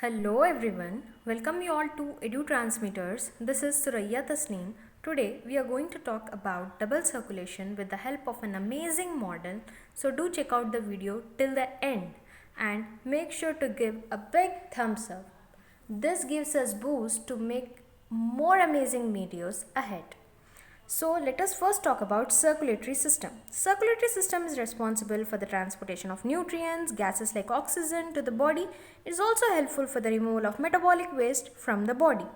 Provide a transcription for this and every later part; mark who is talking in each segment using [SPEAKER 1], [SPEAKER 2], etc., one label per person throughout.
[SPEAKER 1] Hello everyone, welcome you all to Edu Transmitters. This is Suraya Tasneem. Today we are going to talk about double circulation with the help of an amazing model. So do check out the video till the end and make sure to give a big thumbs up. This gives us boost to make more amazing videos ahead. So let us first talk about circulatory system. Circulatory system is responsible for the transportation of nutrients, gases like oxygen to the body. It is also helpful for the removal of metabolic waste from the body.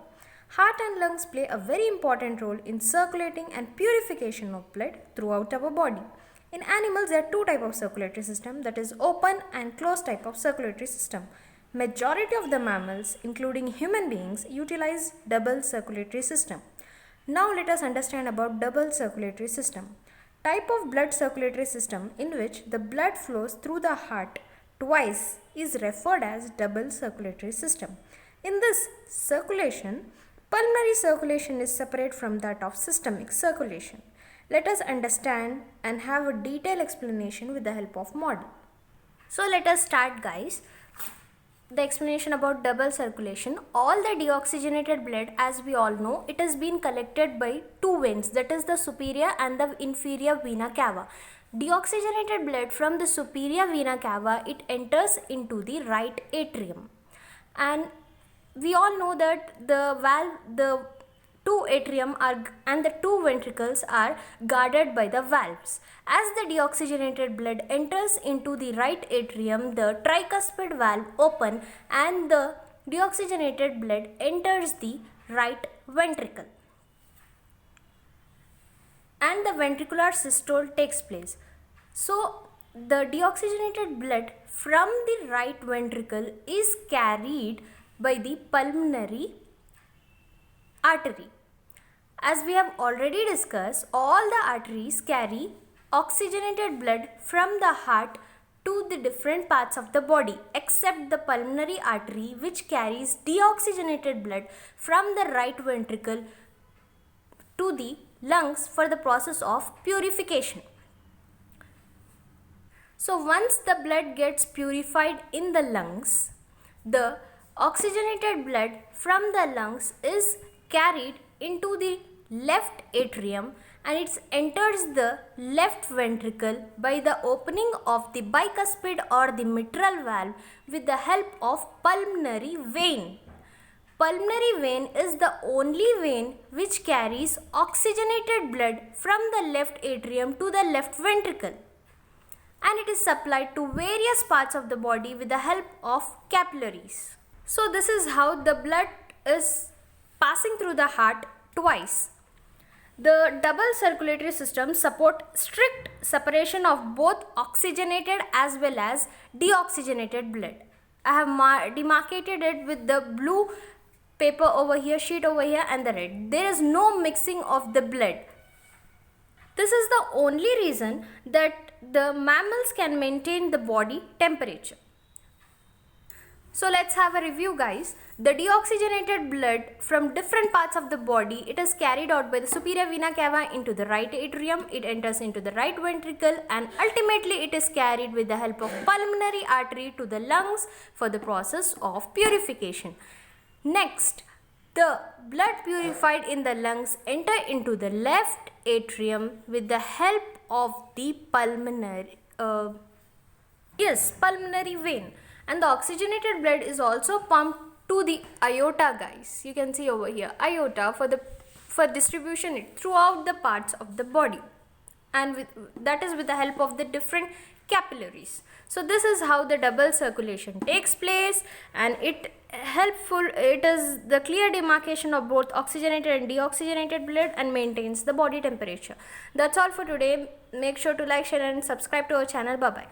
[SPEAKER 1] Heart and lungs play a very important role in circulating and purification of blood throughout our body. In animals, there are two types of circulatory system, that is open and closed type of circulatory system. Majority of the mammals, including human beings, utilize double circulatory system. Now let us understand about double circulatory system. Type of blood circulatory system in which the blood flows through the heart twice is referred as double circulatory system. In this circulation, pulmonary circulation is separate from that of systemic circulation. Let us understand and have a detailed explanation with the help of model. So let us start, guys. The explanation about double circulation. All the deoxygenated blood, as we all know, it has been collected by two veins, that is the superior and the inferior vena cava. Deoxygenated blood from the superior vena cava, it enters into the right atrium, and we all know that the two atrium and the two ventricles are guarded by the valves. As the deoxygenated blood enters into the right atrium, the tricuspid valve open and the deoxygenated blood enters the right ventricle, and the ventricular systole takes place. So the deoxygenated blood from the right ventricle is carried by the pulmonary artery. As we have already discussed, all the arteries carry oxygenated blood from the heart to the different parts of the body, except the pulmonary artery, which carries deoxygenated blood from the right ventricle to the lungs for the process of purification. So once the blood gets purified in the lungs, the oxygenated blood from the lungs is carried into the left atrium and it enters the left ventricle by the opening of the bicuspid or the mitral valve with the help of pulmonary vein. Pulmonary vein is the only vein which carries oxygenated blood from the left atrium to the left ventricle, and it is supplied to various parts of the body with the help of capillaries. So this is how the blood is passing through the heart twice. The double circulatory system support strict separation of both oxygenated as well as deoxygenated blood. I have demarcated it with the blue paper over here, sheet over here, and the red. There is no mixing of the blood. This is the only reason that the mammals can maintain the body temperature. So let's have a review, guys. The deoxygenated blood from different parts of the body, it is carried out by the superior vena cava into the right atrium, it enters into the right ventricle, and ultimately it is carried with the help of pulmonary artery to the lungs for the process of purification. Next, the blood purified in the lungs enter into the left atrium with the help of the pulmonary vein. And the oxygenated blood is also pumped to the aorta, guys. You can see over here, aorta for distribution it throughout the parts of the body, and that is with the help of the different capillaries. So this is how the double circulation takes place, and it is the clear demarcation of both oxygenated and deoxygenated blood and maintains the body temperature. That's all for today. Make sure to like, share and subscribe to our channel. Bye bye.